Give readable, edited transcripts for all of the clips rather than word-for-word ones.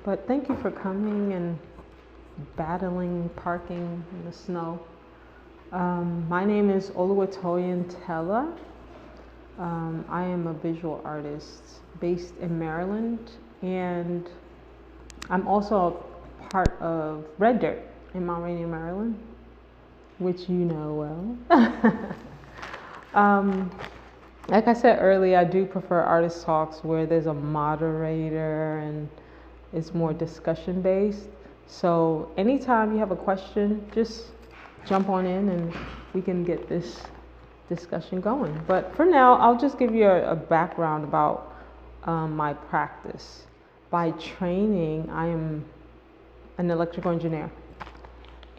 But thank you for coming and battling parking in the snow. My name is Oluwatoyin Tella. I am a visual artist based in Maryland, and I'm also a part of Red Dirt in Mount Rainier, Maryland, which you know well. Like I said earlier, I do prefer artist talks where there's a moderator and it's more discussion based. So anytime you have a question, just jump on in and we can get this discussion going. But for now, I'll just give you a background about my practice. By training, I am an electrical engineer,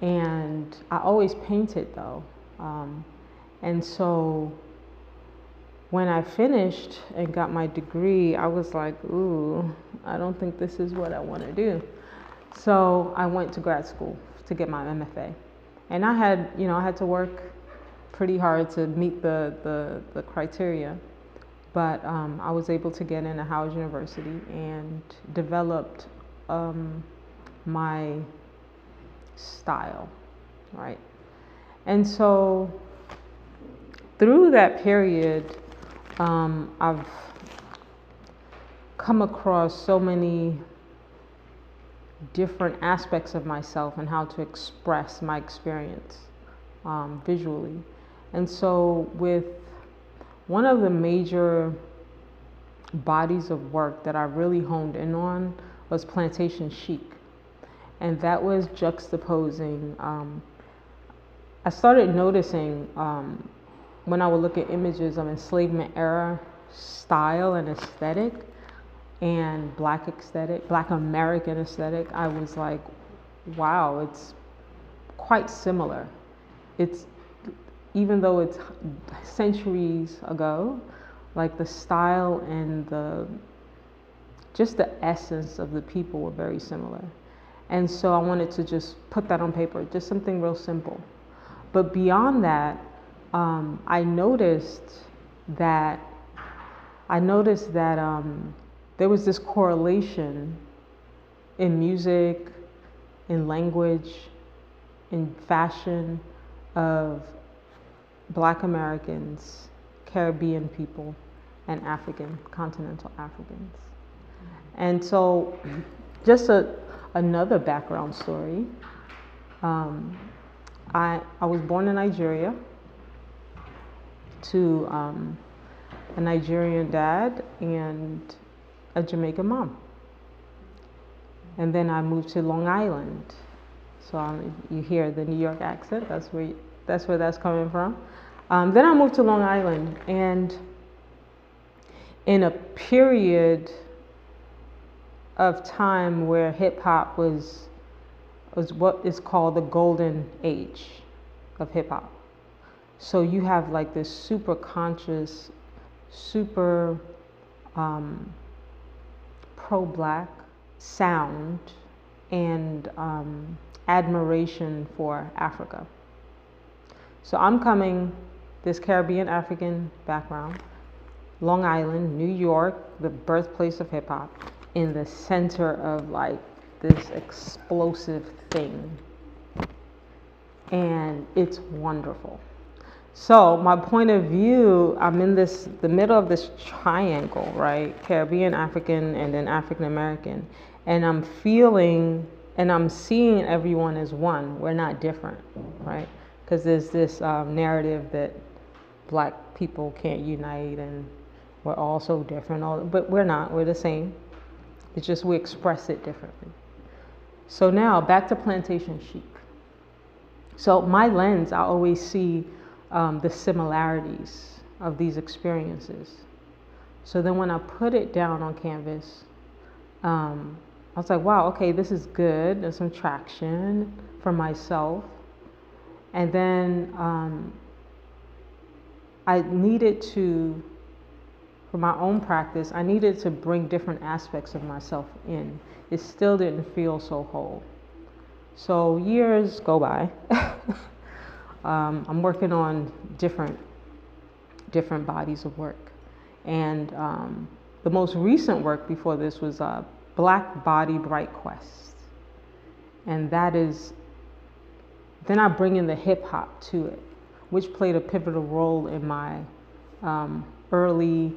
and I always painted though. And so when I finished and got my degree, I was like, ooh, I don't think this is what I want to do. So I went to grad school to get my MFA. And I had to work pretty hard to meet the criteria. But I was able to get into Howard University and developed my style, right? And so through that period, I've come across so many different aspects of myself and how to express my experience visually. And so with one of the major bodies of work that I really honed in on was plantation chic. And that was juxtaposing. I started noticing when I would look at images of enslavement era style and aesthetic and Black American aesthetic, I was like, wow, it's quite similar. It's, even though it's centuries ago, like the style and just the essence of the people were very similar. And so I wanted to just put that on paper, just something real simple. But beyond that, I noticed that there was this correlation in music, in language, in fashion of Black Americans, Caribbean people, and continental Africans. And so just another background story. I was born in Nigeria to a Nigerian dad and a Jamaican mom. And then I moved to Long Island. So you hear the New York accent, that's where that's coming from. Then I moved to Long Island, and in a period of time where hip hop was what is called the golden age of hip hop. So you have like this super conscious, super pro-Black sound and admiration for Africa. So I'm coming, this Caribbean African background, Long Island, New York, the birthplace of hip hop, in the center of like this explosive thing. And it's wonderful. So my point of view, I'm in the middle of this triangle, right? Caribbean, African, and then African American. And I'm feeling and I'm seeing everyone as one. We're not different, right? Because there's this narrative that Black people can't unite and we're all so different. But we're not, we're the same. It's just we express it differently. So now back to plantation chic. So my lens, I always see the similarities of these experiences. So then when I put it down on canvas, I was like, wow, okay, this is good. There's some traction for myself. And then I needed to, for my own practice, I needed to bring different aspects of myself in. It still didn't feel so whole. So years go by. I'm working on different bodies of work. And the most recent work before this was Black Body Bright Quest. And that is, then I bring in the hip hop to it, which played a pivotal role in my early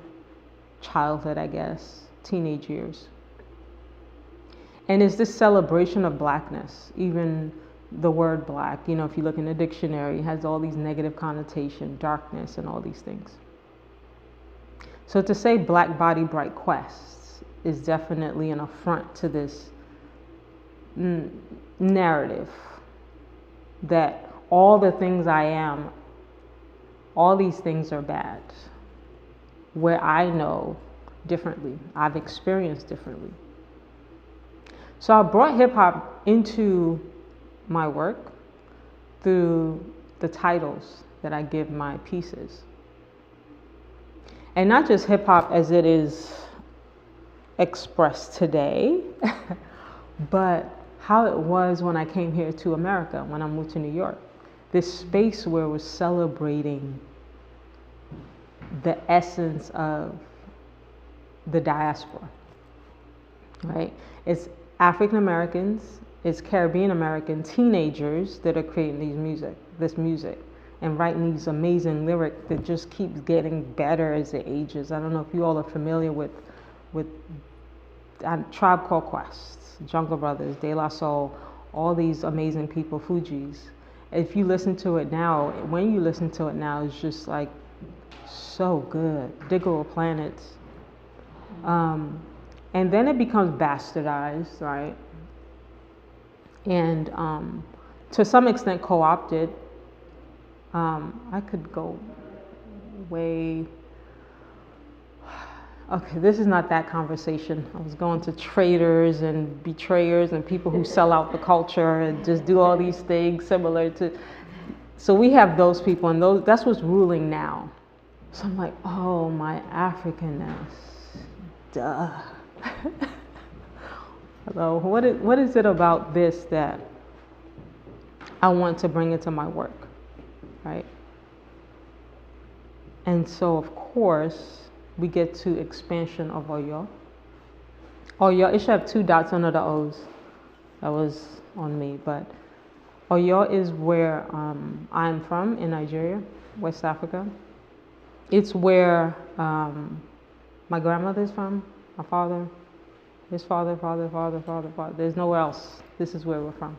childhood, I guess, teenage years. And it's this celebration of blackness. Even the word black, you know, if you look in the dictionary, has all these negative connotations, darkness and all these things. So to say Black Body Bright Quests is definitely an affront to this narrative that all the things I am, all these things are bad, where I know differently, I've experienced differently. So I brought hip hop into my work through the titles that I give my pieces. And not just hip hop as it is expressed today, but how it was when I came here to America, when I moved to New York. This space where we're celebrating the essence of the diaspora, right? It's African Americans, it's Caribbean American teenagers that are creating this music and writing these amazing lyrics that just keeps getting better as it ages. I don't know if you all are familiar with Tribe Called Quest, Jungle Brothers, De La Soul, all these amazing people, Fugees. If you listen to it now, when you listen to it now, it's just like so good. Digable Planets. And then it becomes bastardized, right? And to some extent co-opted. I could go way... Okay, this is not that conversation. I was going to traitors and betrayers and people who sell out the culture and just do all these things similar to... So we have those people, and that's what's ruling now. So I'm like, oh, my Africanness. Duh. Hello, what is it about this that I want to bring into my work, right? And so, of course, we get to Expansion of Oyo. Oyo, it should have 2 dots under the O's. That was on me, but Oyo is where I'm from, in Nigeria, West Africa. It's where my grandmother is from, my father, his father. There's nowhere else. This is where we're from.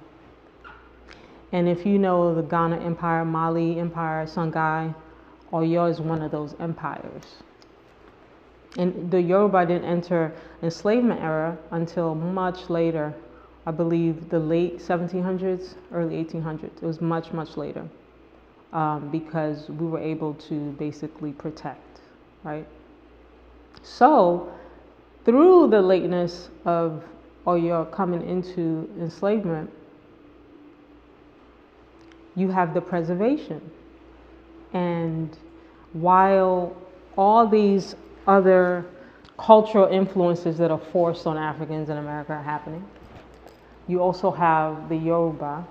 And if you know the Ghana Empire, Mali Empire, Songhai, Oyo is one of those empires. And the Yoruba didn't enter enslavement era until much later. I believe the late 1700s, early 1800s. It was much, much later because we were able to basically protect, right? So through the lateness of Oyo coming into enslavement, you have the preservation. And while all these other cultural influences that are forced on Africans in America are happening, you also have the Yoruba,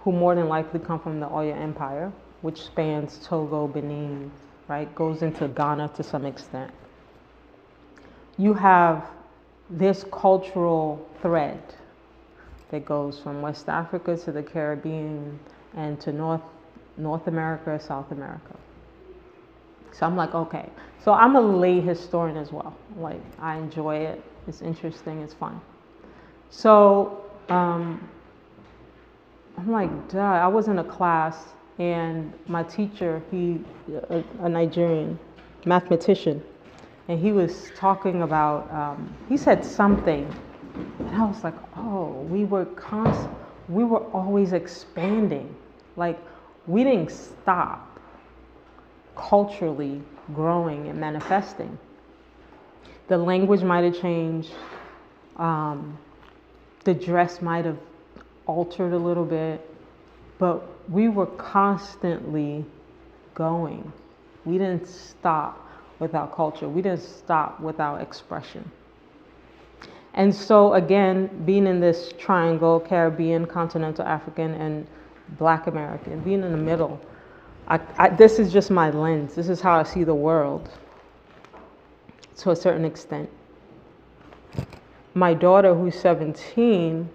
who more than likely come from the Oyo Empire, which spans Togo, Benin, right? Goes into Ghana to some extent. You have this cultural thread that goes from West Africa to the Caribbean and to North America, South America. So I'm like, okay. So I'm a lay historian as well. Like, I enjoy it. It's interesting. It's fun. So I'm like, duh. I was in a class, and my teacher, a Nigerian mathematician, and he was talking about, he said something, and I was like, oh, we were always expanding. Like, we didn't stop culturally growing and manifesting. The language might have changed. The dress might have altered a little bit, but we were constantly going. We didn't stop with our culture. We didn't stop with our expression. And so again, being in this triangle, Caribbean, continental African, and Black American, being in the middle, this is just my lens. This is how I see the world to a certain extent. my daughter, who's 17,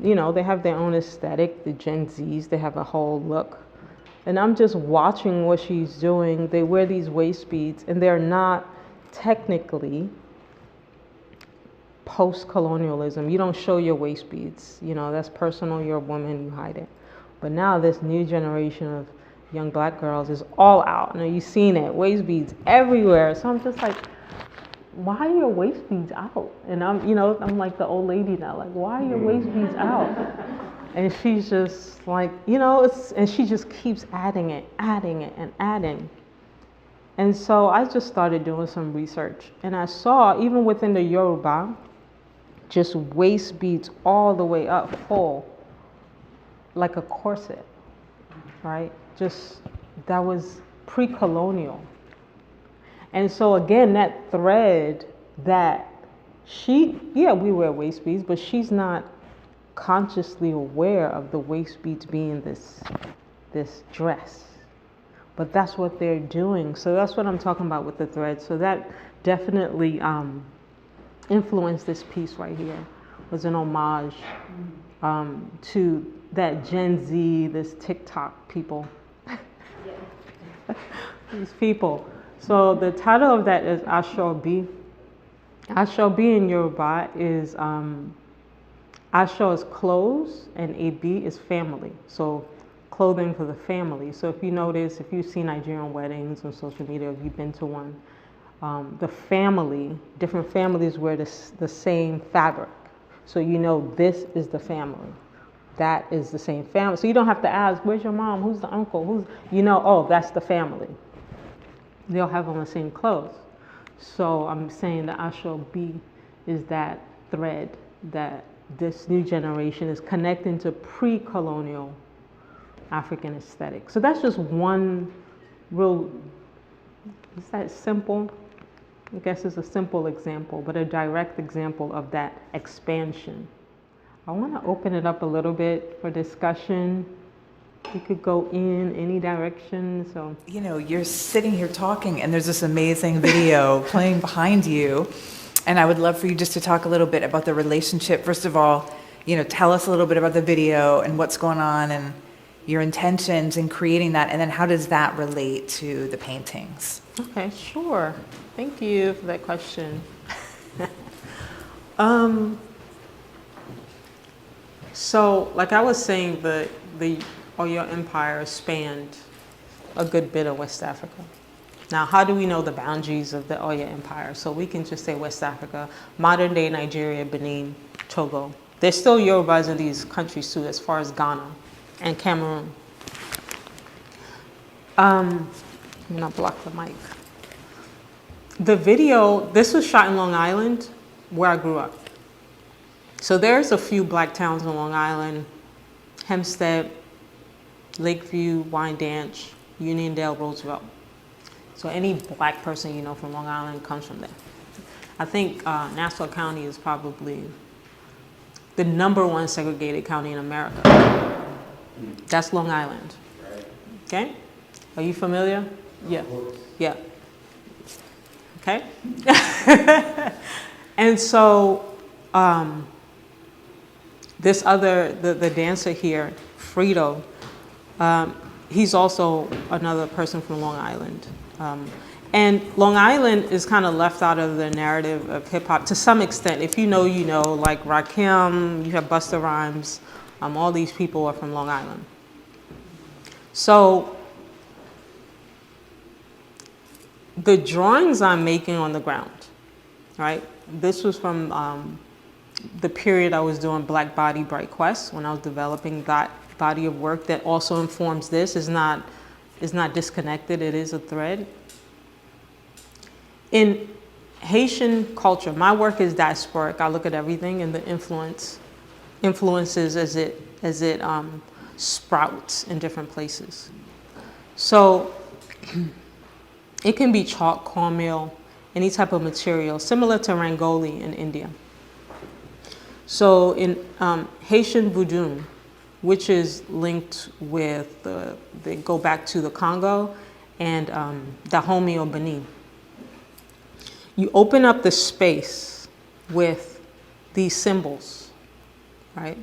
you know, they have their own aesthetic, the Gen Zs, they have a whole look. And I'm just watching what she's doing. They wear these waist beads, and they're not technically post-colonialism. You don't show your waist beads. You know, that's personal. You're a woman, you hide it. But now this new generation of young black girls is all out. Now you've seen it, waist beads everywhere. So I'm just like, why are your waist beads out? And I'm like the old lady now, like, why are your waist beads out? And she's just like, and she just keeps adding it, and adding. And so I just started doing some research, and I saw, even within the Yoruba, just waist beads all the way up, full, like a corset, right? Just, that was pre-colonial. And so again, that thread that we wear waist beads, but she's not consciously aware of the waist beads being this dress. But that's what they're doing. So that's what I'm talking about with the thread. So that definitely influenced this piece right here. Was an homage to that Gen Z, this TikTok people. These people. So the title of that is Ashobi. Ashobi in Yoruba is, Asho is clothes and Abi is family. So clothing for the family. So if you notice, if you see Nigerian weddings on social media, if you've been to one, the family, different families wear the same fabric. So you know this is the family. That is the same family. So you don't have to ask, where's your mom? Who's the uncle? Oh, that's the family. They'll have on the same clothes. So I'm saying the Ashobi is that thread that this new generation is connecting to pre-colonial African aesthetic. So that's just one real, is that simple? I guess it's a simple example, but a direct example of that expansion. I want to open it up a little bit for discussion. You could go in any direction. So you're sitting here talking, and there's this amazing video playing behind you, and I would love for you just to talk a little bit about the relationship. First of all, tell us a little bit about the video and what's going on and your intentions in creating that, and then how does that relate to the paintings? Okay, sure. Thank you for that question. So, like I was saying, the Oyo Empire spanned a good bit of West Africa. Now, how do we know the boundaries of the Oyo Empire? So we can just say West Africa, modern day Nigeria, Benin, Togo. There's still Yorubas in these countries too, as far as Ghana and Cameroon. I'm gonna block the mic. The video, this was shot in Long Island, where I grew up. So there's a few black towns in Long Island: Hempstead, Lakeview, Wyandanch, Uniondale, Roosevelt. So any black person you know from Long Island comes from there. I think Nassau County is probably the #1 segregated county in America. That's Long Island. Okay? Are you familiar? Yeah. Yeah. Okay? And so this other, the dancer here, Frito, he's also another person from Long Island. And Long Island is kind of left out of the narrative of hip hop to some extent. If you know, you know, like Rakim, you have Busta Rhymes, all these people are from Long Island. So the drawings I'm making on the ground, right? This was from the period I was doing Black Body, Bright Quest, when I was developing that body of work that also informs this. Is not disconnected, it is a thread. In Haitian culture, my work is diasporic. I look at everything and the influences as it sprouts in different places. So it can be chalk, cornmeal, any type of material, similar to Rangoli in India. So in Haitian Voodoo, which is linked with, they go back to the Congo and Dahomey or Benin. You open up the space with these symbols, right?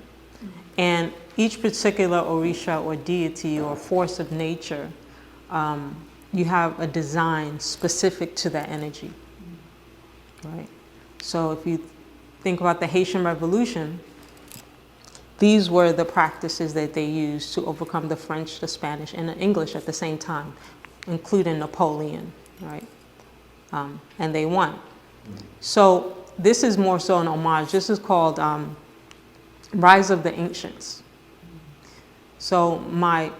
And each particular orisha or deity or force of nature, you have a design specific to that energy, right? So if you think about the Haitian Revolution, these were the practices that they used to overcome the French, the Spanish, and the English at the same time, including Napoleon, right? And they won. So this is more so an homage. This is called Rise of the Ancients. So my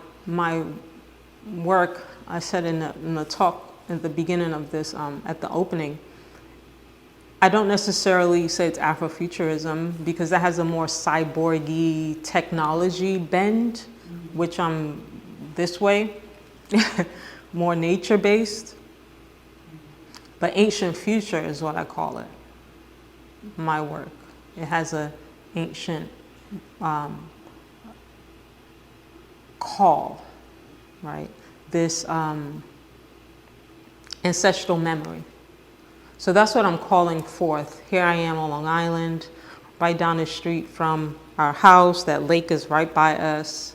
work, I said in the talk at the beginning of this, at the opening, I don't necessarily say it's Afrofuturism because that has a more cyborgy technology bend, which I'm this way, more nature-based. But ancient future is what I call it, my work. It has an ancient call, right? This ancestral memory. So that's what I'm calling forth. Here I am on Long Island, right down the street from our house. That lake is right by us.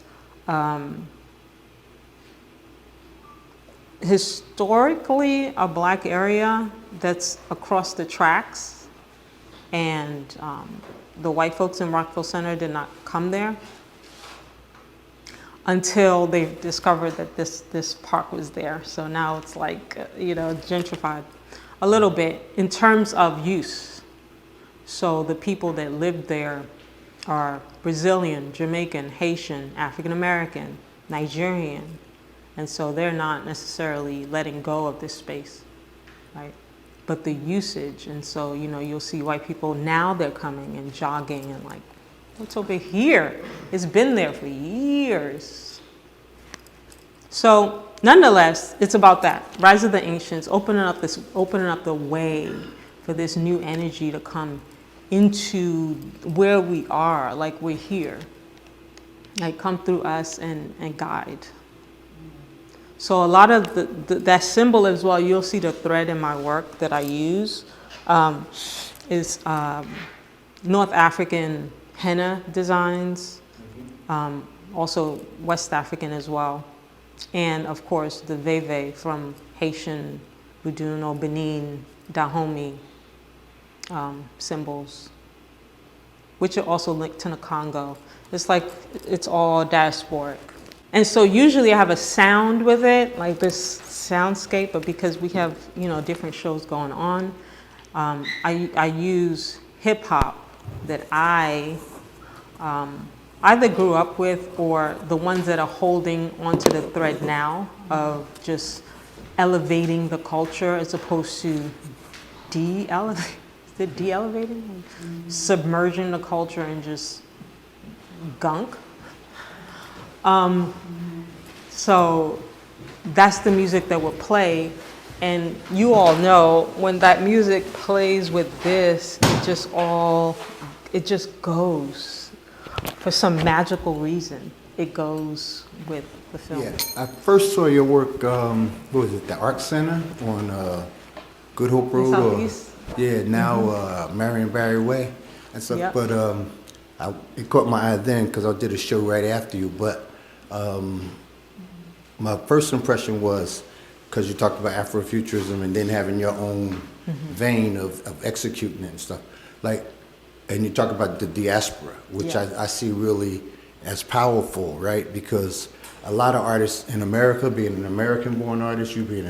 Historically, a black area that's across the tracks, and the white folks in Rockville Center did not come there until they discovered that this park was there. So now it's like, gentrified a little bit in terms of use. So the people that lived there are Brazilian, Jamaican, Haitian, African American, Nigerian. And so they're not necessarily letting go of this space, right? But the usage, and so, you'll see white people now, they're coming and jogging and like, what's over here? It's been there for years. So nonetheless, it's about that. Rise of the Ancients, opening up the way for this new energy to come into where we are, like we're here. Like come through us and guide. So a lot of that symbol as well, you'll see the thread in my work that I use, is North African henna designs, also West African as well. And of course the veve from Haitian, Buduno, Benin, Dahomey symbols, which are also linked to the Congo. It's like, it's all diasporic. And so usually I have a sound with it, like this soundscape, but because we have, different shows going on, I use hip hop that I either grew up with or the ones that are holding onto the thread now of just elevating the culture as opposed to de-elevating? Submerging the culture and just gunk. So that's the music that will play. And you all know when that music plays with this, it just goes. For some magical reason, it goes with the film. Yeah, I first saw your work, what was it, the Art Center on Good Hope Road? Southeast? Yeah, now Marion Barry Way and stuff. Yep. But it caught my eye then because I did a show right after you. But my first impression was, because you talked about Afrofuturism and then having your own vein of executing it and stuff. And you talk about the diaspora, which I see really as powerful, right? Because a lot of artists in America, being an American-born artist, you being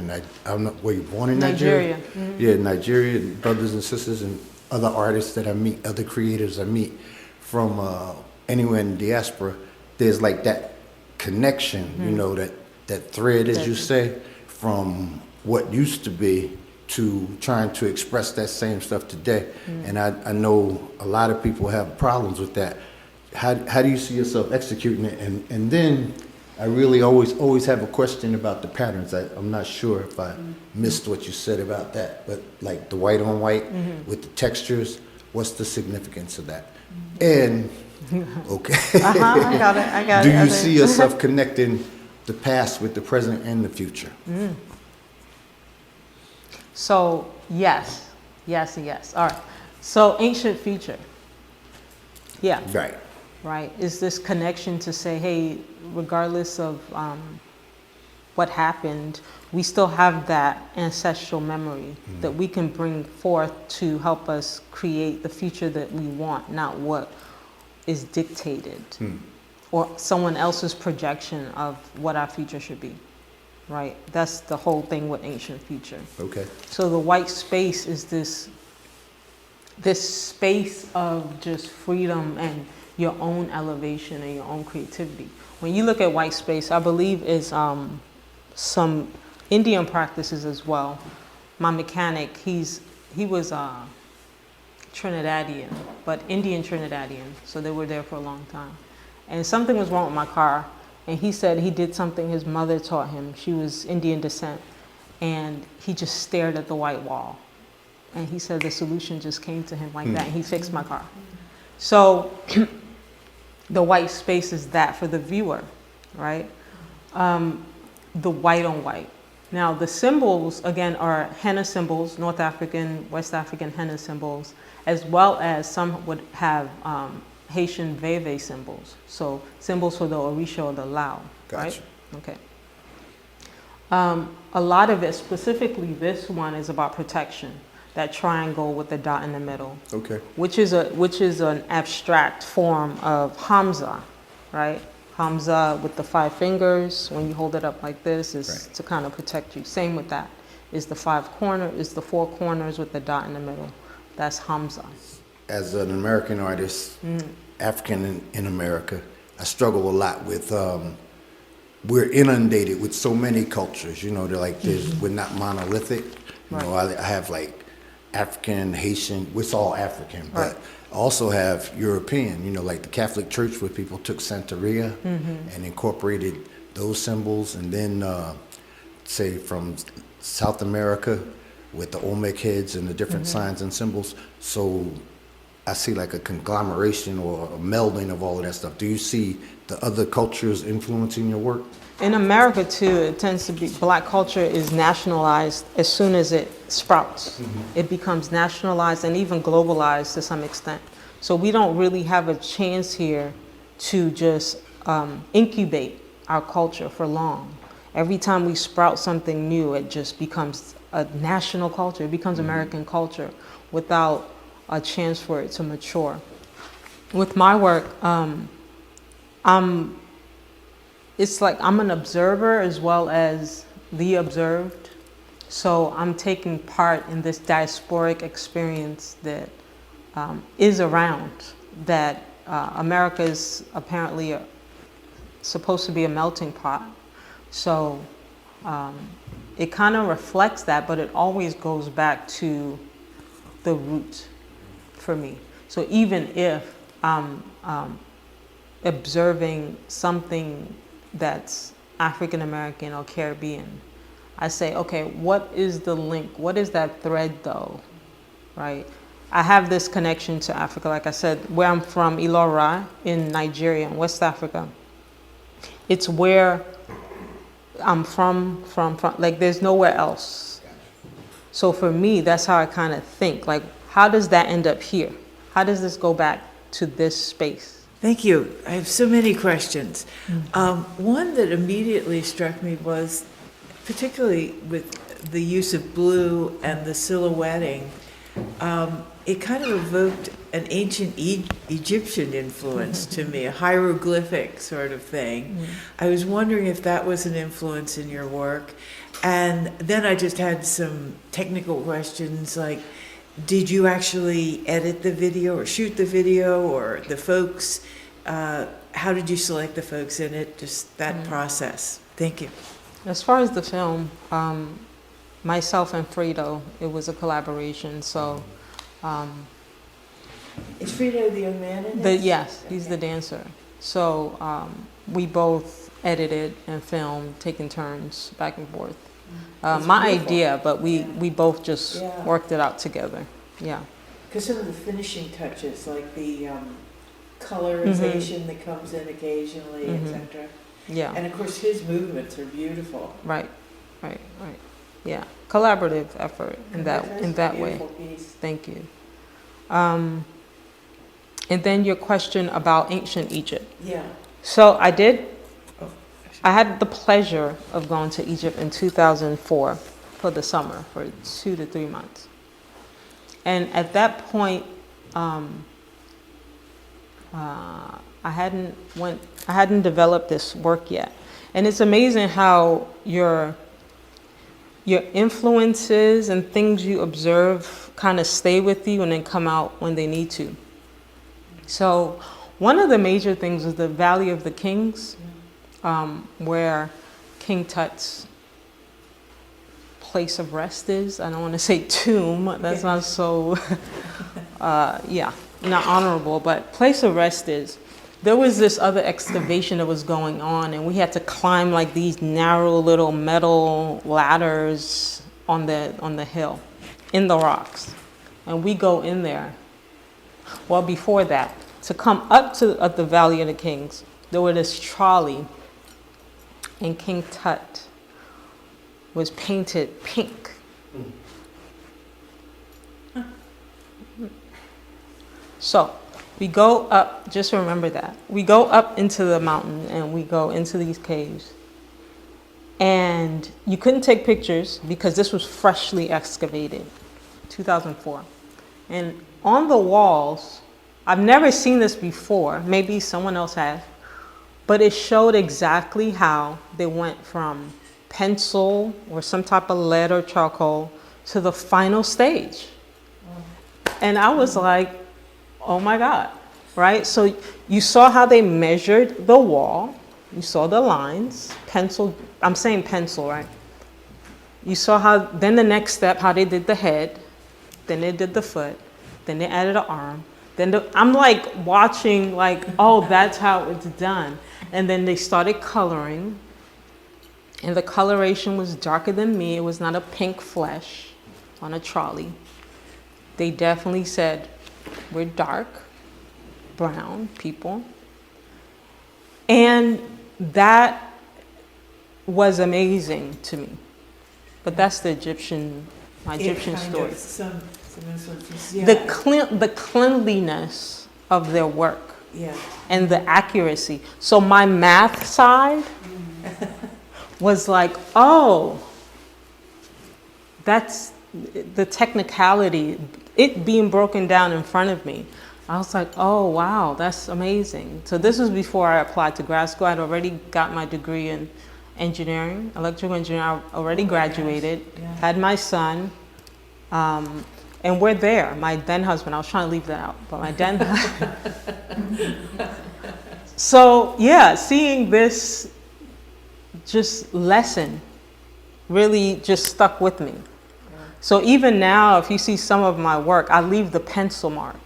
were you born in Nigeria? Yeah, Nigeria, brothers and sisters and other artists that I meet, other creators I meet from anywhere in the diaspora, there's like that connection, that thread, as you say, from what used to be to trying to express that same stuff today. And I know a lot of people have problems with that. How do you see yourself executing it? And then I really always have a question about the patterns. I'm not sure if I missed what you said about that, but like the white on white with the textures, what's the significance of that? And, okay. I got it. Do you see yourself connecting the past with the present and the future? So yes. All right. So ancient future. Yeah. Right. Right. Is this connection to say, hey, regardless of what happened, we still have that ancestral memory that we can bring forth to help us create the future that we want, not what is dictated or someone else's projection of what our future should be. Right. That's the whole thing with Ancient Future. Okay. So the white space is this space of just freedom and your own elevation and your own creativity. When you look at white space, I believe is some Indian practices as well. My mechanic, he was Trinidadian, but Indian Trinidadian, so they were there for a long time. And something was wrong with my car, and he said he did something his mother taught him. She was Indian descent, and he just stared at the white wall. And he said the solution just came to him like that, and he fixed my car. So the white space is that for the viewer, right? The white on white. Now the symbols, again, are henna symbols, North African, West African henna symbols, as well as some would have Haitian veve symbols. So symbols for the Orisha or the Lao, Gotcha. right? Okay. A lot of it, specifically this one, is about protection. That triangle with the dot in the middle. Okay. Which is an abstract form of Hamza, right? Hamza with the 5 fingers. When you hold it up like this, is to kind of protect you. Same with that. Is the 4 corners with the dot in the middle. That's Hamza. As an American artist, African in America, I struggle a lot with. We're inundated with so many cultures. You know, they're like we're not monolithic. You know, I have like African, Haitian, it's all African, but I also have European, you know, like the Catholic Church where people took Santeria and incorporated those symbols, and then say from South America with the Olmec heads and the different signs and symbols. So I see like a conglomeration or a melding of all of that stuff. Do you see the other cultures influencing your work? In America too, it tends to be, Black culture is nationalized as soon as it sprouts. It becomes nationalized and even globalized to some extent. So we don't really have a chance here to just incubate our culture for long. Every time we sprout something new, it just becomes a national culture. It becomes American culture without a chance for it to mature. With my work, it's like I'm an observer as well as the observed. So I'm taking part in this diasporic experience that is around, that America is apparently supposed to be a melting pot. So it kind of reflects that, but it always goes back to the root for me. So even if I'm observing something that's African American or Caribbean, I say, okay, what is the link? What is that thread though, right? I have this connection to Africa. Like I said, where I'm from, Ilora in Nigeria, in West Africa, it's where I'm from, like there's nowhere else. So for me, that's how I kind of think, like, how does that end up here? How does this go back to this space? Thank you. I have so many questions. One that immediately struck me was, particularly with the use of blue and the silhouetting, it kind of evoked an ancient Egyptian influence to me, a hieroglyphic sort of thing. I was wondering if that was an influence in your work. And then I just had some technical questions like, did you actually edit the video or shoot the video, or the folks? How did you select the folks in it? Just that process. Thank you. As far as the film, myself and Fredo, it was a collaboration. So, Is Frito the young man in it? yes, he's the dancer. So we both edited and filmed, taking turns back and forth. My beautiful. idea, but we both just worked it out together. Yeah. Because some of the finishing touches, like the colorization that comes in occasionally, etc. Yeah. And of course, his movements are beautiful. Right. Yeah. Collaborative effort in that way. Beautiful piece. Thank you. And then your question about ancient Egypt. Yeah. So I had the pleasure of going to Egypt in 2004 for the summer for 2 to 3 months. And at that point, I hadn't developed this work yet. And it's amazing how your influences and things you observe kind of stay with you and then come out when they need to. So one of the major things is the Valley of the Kings, where King Tut's place of rest is. I don't want to say tomb. That's not so, not honorable, but place of rest is. There was this other excavation that was going on, and we had to climb like these narrow little metal ladders on the hill, in the rocks. And we go in there. Well, before that, to come up to the Valley of the Kings, there was this trolley, and King Tut was painted pink. So we go up, just remember that. We go up into the mountain and we go into these caves. And you couldn't take pictures because this was freshly excavated, 2004. And on the walls, I've never seen this before, maybe someone else has, but it showed exactly how they went from pencil or some type of lead or charcoal to the final stage. And I was like, oh my God, right? So you saw how they measured the wall. You saw the lines, pencil, I'm saying pencil, right? You saw how, then the next step, how they did the head, then they did the foot, then they added an arm. I'm like watching like, oh, that's how it's done. And then they started coloring, and the coloration was darker than me. It was not a pink flesh on a trolley. They definitely said, we're dark, brown people. And that was amazing to me. But that's the Egyptian story. The cleanliness of their work. Yeah. And the accuracy. So my math side was like, oh, that's the technicality, it being broken down in front of me. I was like, oh, wow, that's amazing. So this was before I applied to grad school. I'd already got my degree in engineering, electrical engineering. I already graduated, had my son. And we're there. My then husband, I was trying to leave that out, but my then So yeah, seeing this just lesson really just stuck with me. So even now, if you see some of my work, I leave the pencil mark.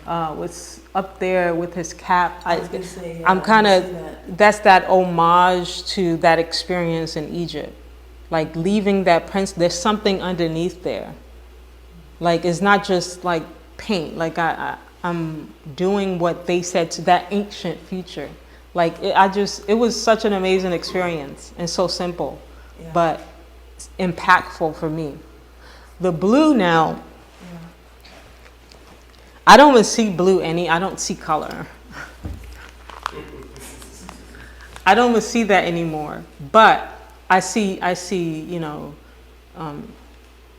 What's up there with his cap, I'm kind of, that's that homage to that experience in Egypt. Like leaving that pencil, there's something underneath there. Like, it's not just like paint. Like I'm doing what they said to that ancient future. Like it was such an amazing experience and so simple, but impactful for me. The blue now, I don't even see blue I don't see color. I don't even see that anymore, but I see,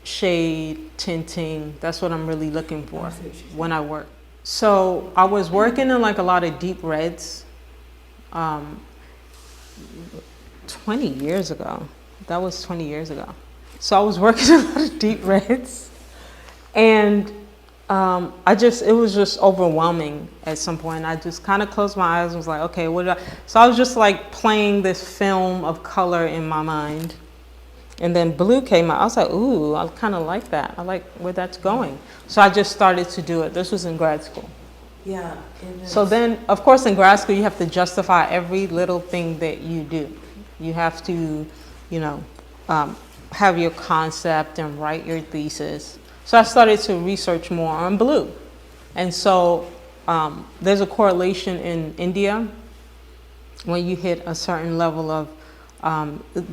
shade, tinting. That's what I'm really looking for when I work. So I was working in like a lot of deep reds 20 years ago. That was 20 years ago. So I was working in a lot of deep reds, and it was just overwhelming at some point. I just kind of closed my eyes and was like, okay, so I was just like playing this film of color in my mind. And then blue came out. I was like, ooh, I kind of like that. I like where that's going. So I just started to do it. This was in grad school. Yeah. So then, of course, in grad school, you have to justify every little thing that you do. You have to, have your concept and write your thesis. So I started to research more on blue. And so there's a correlation in India when you hit a certain level of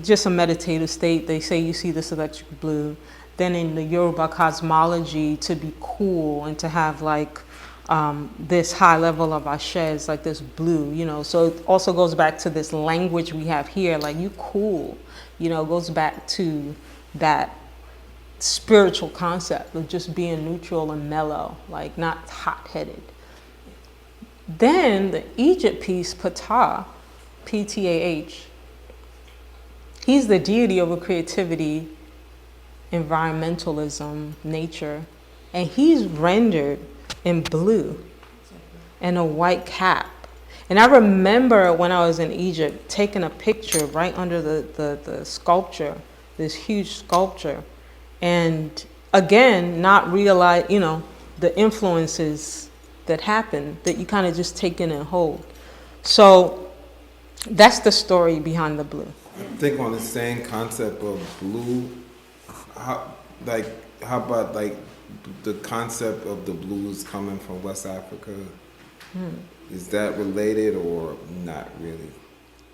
just a meditative state. They say you see this electric blue. Then in the Yoruba cosmology, to be cool and to have like this high level of ashe is like this blue, you know. So it also goes back to this language we have here, like you cool, you know, goes back to that spiritual concept of just being neutral and mellow, like not hot-headed. Then the Egypt piece, Ptah, P-T-A-H, he's the deity over creativity, environmentalism, nature, and he's rendered in blue and a white cap. And I remember when I was in Egypt taking a picture right under the sculpture, this huge sculpture, and again, not realize, you know, the influences that happen that you kind of just take in and hold. So that's the story behind the blue. I think on the same concept of blue, how about like the concept of the blues coming from West Africa? Is that related or not really?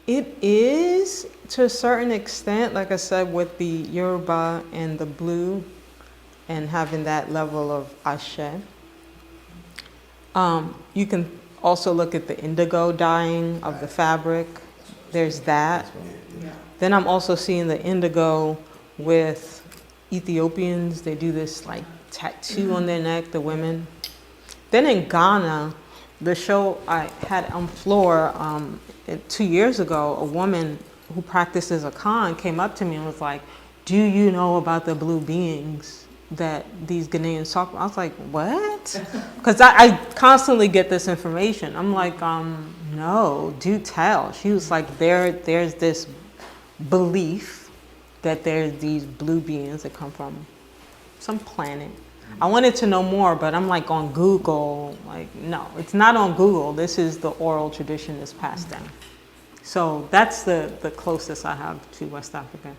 It is to a certain extent, like I said, with the Yoruba and the blue and having that level of ashe. You can also look at the indigo dyeing of the fabric. There's that. Then I'm also seeing the indigo with Ethiopians. They do this like tattoo on their neck, the women. Then in Ghana, the show I had on floor 2 years ago, a woman who practices a Akan came up to me and was like, do you know about the blue beings that these Ghanaians talk about? I was like, what? Because I constantly get this information. I'm like, no, do tell. She was like, there's this belief that there's these blue beings that come from some planet. I wanted to know more, but I'm like on Google, like, no, it's not on Google. This is the oral tradition that's passed down. So that's the closest I have to West Africa.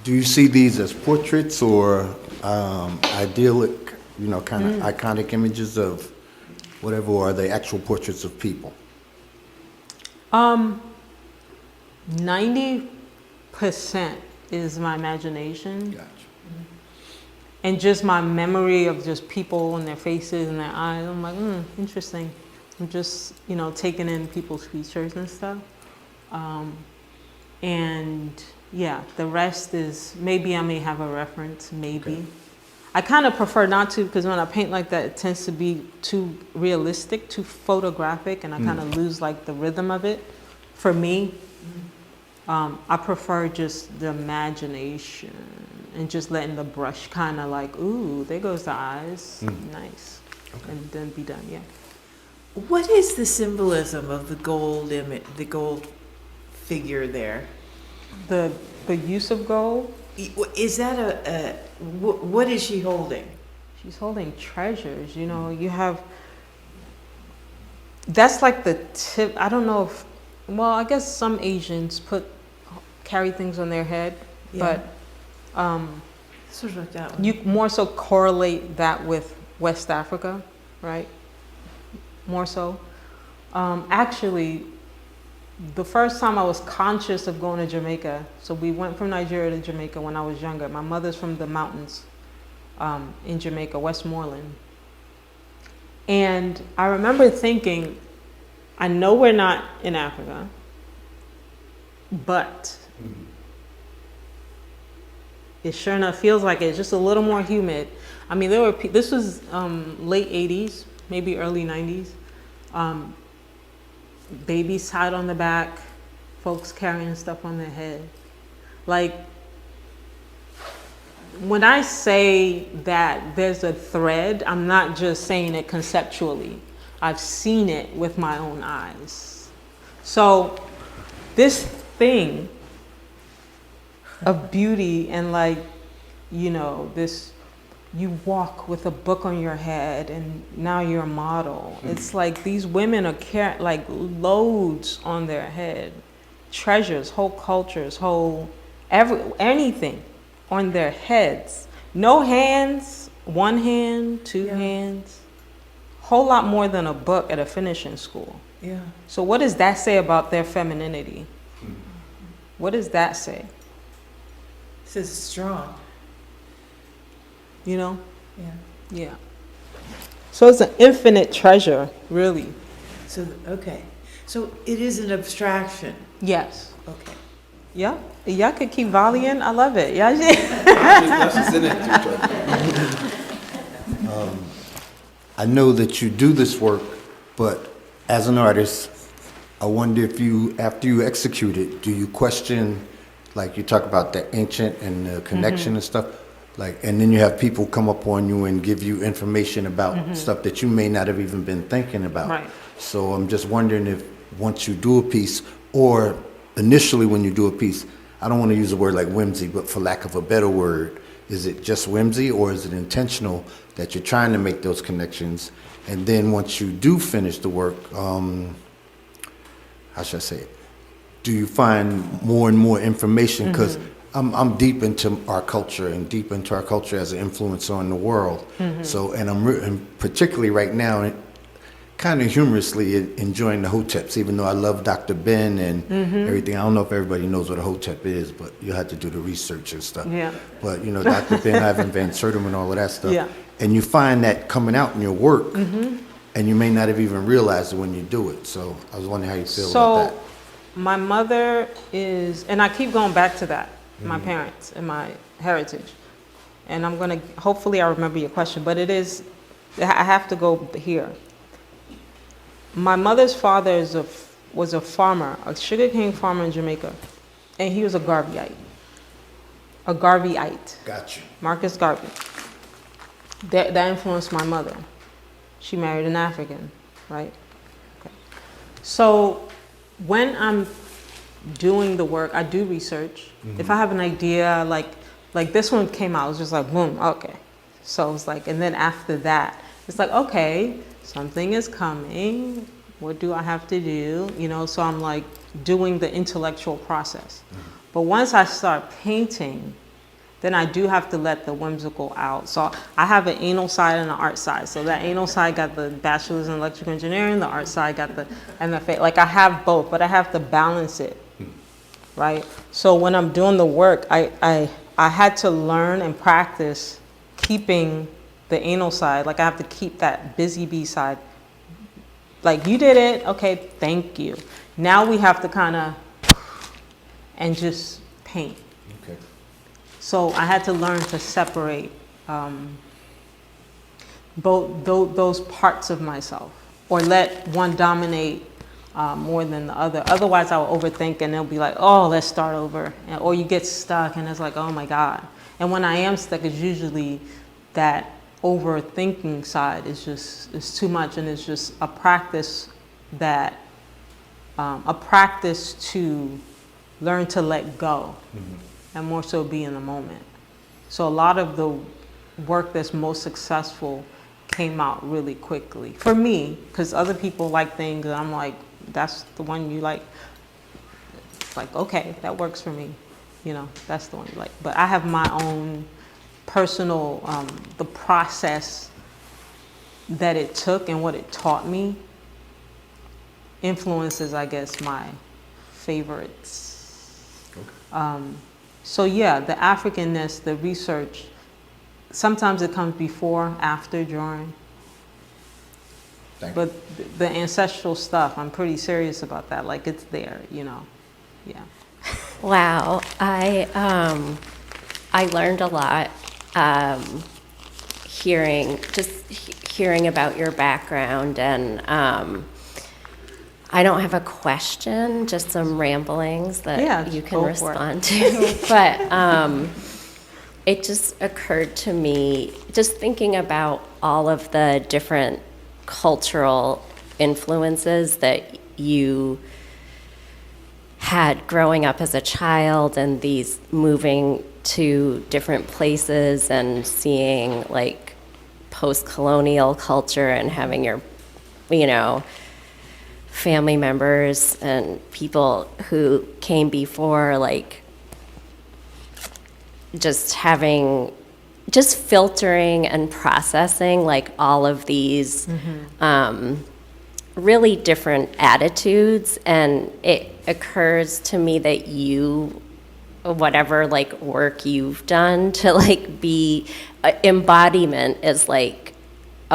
Do you see these as portraits or idyllic, you know, kind of iconic images of whatever, or are they actual portraits of people? 90% is my imagination. Gotcha. And just my memory of just people and their faces and their eyes. I'm like, interesting. I'm just, you know, taking in people's features and stuff. And yeah, the rest is, maybe I may have a reference, maybe. Okay. I kind of prefer not to, because when I paint like that, it tends to be too realistic, too photographic, and I kind of lose like the rhythm of it. For me, I prefer just the imagination and just letting the brush kind of like, ooh, there goes the eyes, nice, okay. And then be done, yeah. What is the symbolism of the gold image, the gold figure there? The use of gold? Is that what is she holding? She's holding treasures, you know, you have, that's like the tip, I don't know if, well, I guess some Asians carry things on their head, yeah. But sort of like that one. You more so correlate that with West Africa, right? More so. Actually, the first time I was conscious of going to Jamaica, so we went from Nigeria to Jamaica when I was younger. My mother's from the mountains in Jamaica, Westmoreland. And I remember thinking, I know we're not in Africa, but it sure enough feels like it's just a little more humid. I mean, this was late 80s, maybe early 90s. Babies tied on the back, folks carrying stuff on their head. Like, when I say that there's a thread, I'm not just saying it conceptually. I've seen it with my own eyes. So this thing of beauty and like, you know, this, you walk with a book on your head and now you're a model. It's like these women are carrying like loads on their head, treasures, whole cultures, anything on their heads. No hands, one hand, two hands, whole lot more than a book at a finishing school. Yeah. So what does that say about their femininity? What does that say? It says it's strong. You know? Yeah. Yeah. So it's an infinite treasure, really. So, okay. So it is an abstraction. Yes. Okay. Yeah. Y'all could keep volleying. I love it. Yeah. That's just in it. I know that you do this work, but as an artist, I wonder if you, after you execute it, do you question, like you talk about the ancient and the connection and stuff, like, and then you have people come up on you and give you information about stuff that you may not have even been thinking about. Right. So I'm just wondering if once you do a piece, or initially when you do a piece, I don't want to use the word like whimsy, but for lack of a better word, is it just whimsy or is it intentional that you're trying to make those connections? And then once you do finish the work, how should I say it? Do you find more and more information? Because I'm deep into our culture and deep into our culture as an influence on the world. So, and and particularly right now, kind of humorously enjoying the hoteps, even though I love Dr. Ben and everything. I don't know if everybody knows what a hotep is, but you have to do the research and stuff. Yeah. But, you know, Dr. Ben, Ivan Van Sertima and all of that stuff. Yeah. And you find that coming out in your work, and you may not have even realized it when you do it. So I was wondering how you feel about that. So my mother is, and I keep going back to that, my parents and my heritage. And I'm going to, hopefully I remember your question, but it is, I have to go here. My mother's father was a farmer, a sugarcane farmer in Jamaica, and he was a Garveyite. A Garveyite. Got you. Marcus Garvey. That influenced my mother. She married an African, right? Okay. So when I'm doing the work, I do research. If I have an idea, like this one came out, it was just like, boom, okay. So it's like, and then after that, it's like, okay, something is coming. What do I have to do? You know, so I'm like doing the intellectual process. But once I start painting, then I do have to let the whimsical out. So I have an anal side and an art side. So that anal side got the bachelor's in electrical engineering, the art side got the MFA. Like I have both, but I have to balance it, right? So when I'm doing the work, I had to learn and practice keeping the anal side. Like I have to keep that busy bee side. Like you did it, okay, thank you. Now we have to kind of, and just paint. Okay. So I had to learn to separate both those parts of myself, or let one dominate more than the other. Otherwise, I will overthink, and they'll be like, "Oh, let's start over," or you get stuck, and it's like, "Oh my God!" And when I am stuck, it's usually that overthinking side is too much, and it's just a practice to learn to let go. And more so be in the moment. So a lot of the work that's most successful came out really quickly. For me, because other people like things, and I'm like, that's the one you like. It's like, okay, that works for me. You know, that's the one you like. But I have my own personal, the process that it took and what it taught me influences, I guess, my favorites. Okay. So yeah, the Africanness, the research, sometimes it comes before, after, during. But the ancestral stuff, I'm pretty serious about that. Like it's there, you know. Yeah. Wow, I learned a lot hearing about your background, and I don't have a question, just some ramblings that you can respond to. But it just occurred to me, just thinking about all of the different cultural influences that you had growing up as a child, and these moving to different places and seeing like post-colonial culture and having your, you know, family members and people who came before, like just filtering and processing like all of these really different attitudes. And it occurs to me that you, whatever like work you've done to like be embodiment is like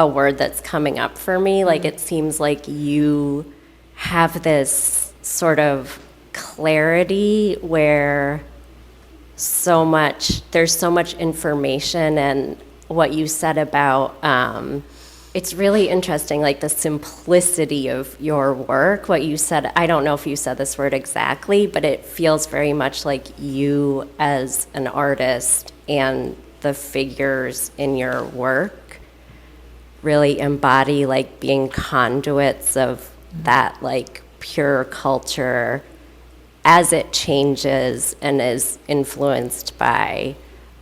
a word that's coming up for me. Like, it seems like you have this sort of clarity where there's so much information, and what you said about, it's really interesting, like the simplicity of your work. What you said, I don't know if you said this word exactly, but it feels very much like you as an artist and the figures in your work really embody like being conduits of that like pure culture as it changes and is influenced by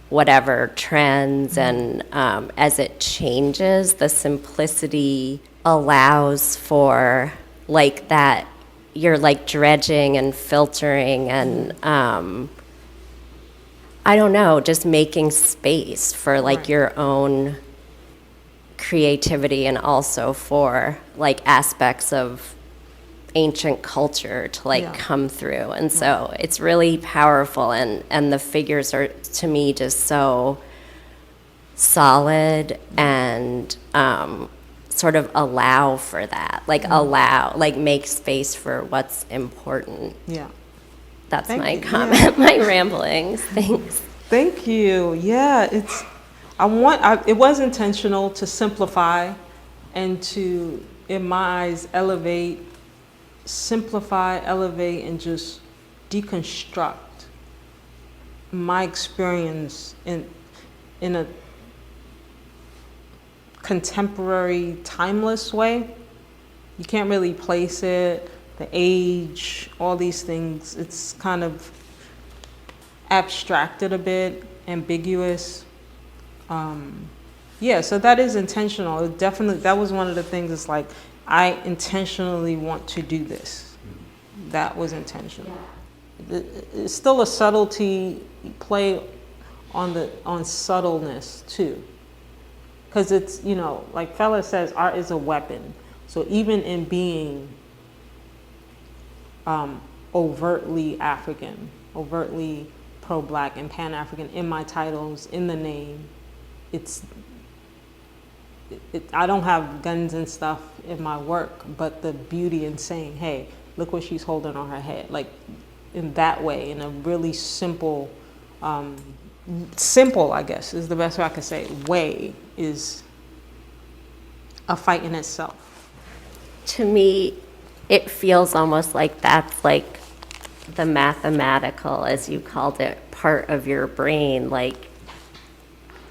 whatever trends, and as it changes, the simplicity allows for like that, you're like dredging and filtering and I don't know, just making space for like your own creativity, and also for like aspects of ancient culture to like come through. And so it's really powerful, and the figures are to me just so solid and sort of allow for that, like make space for what's important. That's my comment. My ramblings. Thanks. Thank you. Yeah, it was intentional to simplify and to, in my eyes, simplify, elevate, and just deconstruct my experience in a contemporary, timeless way. You can't really place it, the age, all these things. It's kind of abstracted a bit, ambiguous. So that is intentional. That was one of the things. It's like, I intentionally want to do this. That was intentional. It's still a subtlety play on subtleness too, because it's, like Fella says, art is a weapon. So even in being overtly African, overtly pro-Black and Pan-African in my titles, in the name, I don't have guns and stuff in my work, but the beauty in saying, hey, look what she's holding on her head. Like, in that way, in a really simple, I guess is the best way I could say, way, is a fight in itself. To me, it feels almost like that's like the mathematical, as you called it, part of your brain, like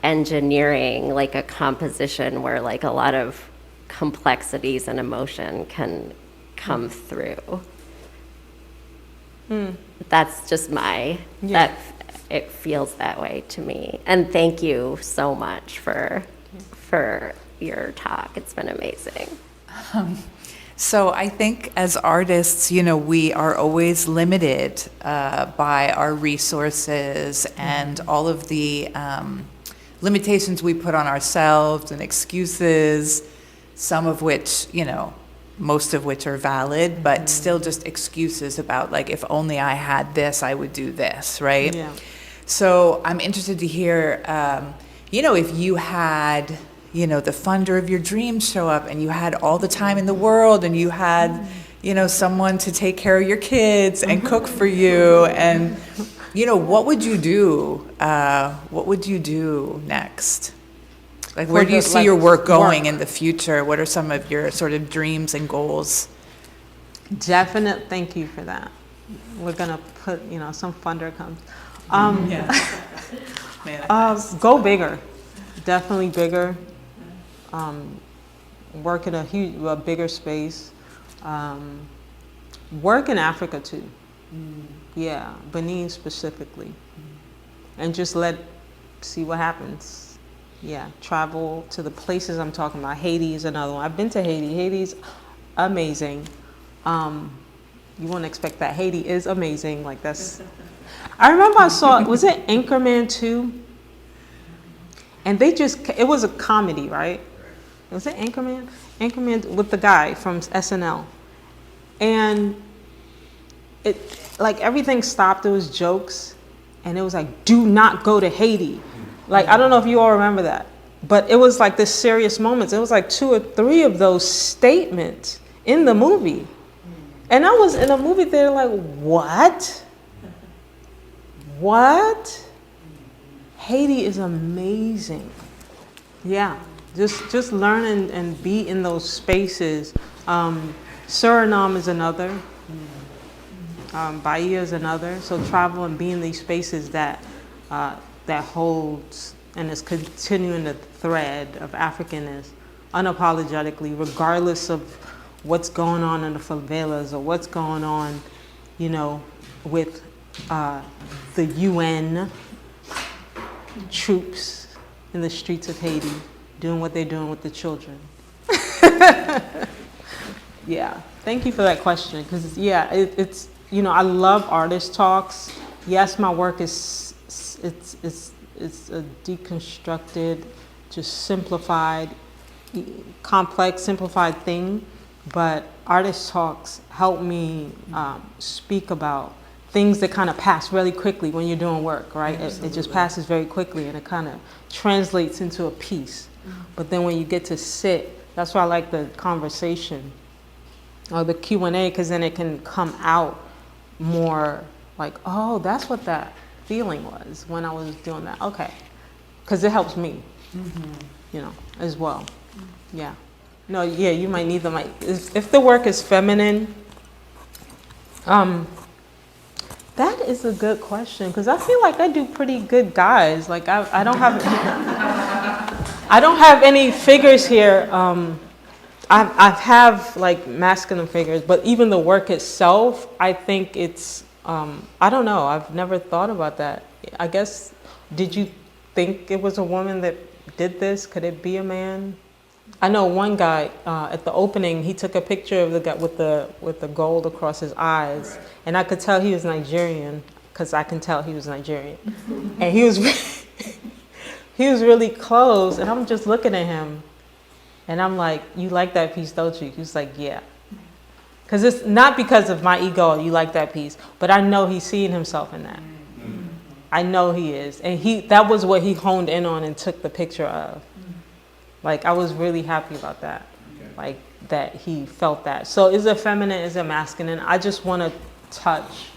engineering, like a composition where like a lot of complexities and emotion can come through. That's just that it feels that way to me. And thank you so much for your talk. It's been amazing. So I think as artists, we are always limited by our resources and all of the limitations we put on ourselves and excuses, some of which, most of which are valid, but still just excuses about like, if only I had this, I would do this, right? Yeah. So I'm interested to hear, if you had, the funder of your dreams show up and you had all the time in the world and you had, someone to take care of your kids and cook for you and, what would you do? What would you do next? Like, where do you see your work going in the future? What are some of your sort of dreams and goals? Thank you for that. We're gonna put, some funder comes. Go bigger, definitely bigger. Work in a bigger space. Work in Africa too. Yeah, Benin specifically, and just see what happens. Yeah, travel to the places I'm talking about. Haiti is another one. I've been to Haiti. Haiti's amazing. You wouldn't expect that. Haiti is amazing. Like, that's. I remember I saw, was it Anchorman 2? And it was a comedy, right? Was it Anchorman? Anchorman with the guy from SNL. And everything stopped. It was jokes. And it was like, do not go to Haiti. Like, I don't know if you all remember that. but it was like this serious moments. It was like 2 or 3 of those statements in the movie. And I was in a movie theater like, what? What? Haiti is amazing. Yeah, just learn and be in those spaces. Suriname is another. Bahia is another. So travel and be in these spaces that holds and is continuing the thread of Africanness unapologetically, regardless of what's going on in the favelas or what's going on, with the UN troops in the streets of Haiti doing what they're doing with the children. Yeah, thank you for that question, because it's I love artist talks. Yes, my work is it's a deconstructed, just simplified, complex, simplified thing, but artist talks help me speak about things that kind of pass really quickly when you're doing work, right? It just passes very quickly, and it kind of translates into a piece. But then when you get to sit, that's why I like the conversation or the Q&A, because then it can come out more like, oh, that's what that feeling was when I was doing that. Okay, because it helps me, as well. Yeah. No, yeah, you might need the mic. If the work is feminine, that is a good question, because I feel like I do pretty good guys. Like I don't have, I don't have any figures here. I have like masculine figures, but even the work itself, I think it's, I don't know. I've never thought about that. I guess, did you think it was a woman that did this? Could it be a man? I know one guy at the opening, he took a picture of the guy with the gold across his eyes, and I could tell he was Nigerian, because I can tell he was Nigerian, and he was he was really close, and I'm just looking at him, and I'm like, "You like that piece, don't you?" He's like, "Yeah," because it's not because of my ego. You like that piece, but I know he's seeing himself in that. I know he is, and that was what he honed in on and took the picture of. Like, I was really happy about that, like that he felt that. So is it feminine, is it masculine? I just want to touch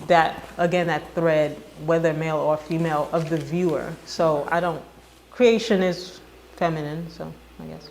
that, again, that thread, whether male or female, of the viewer. So creation is feminine, so I guess.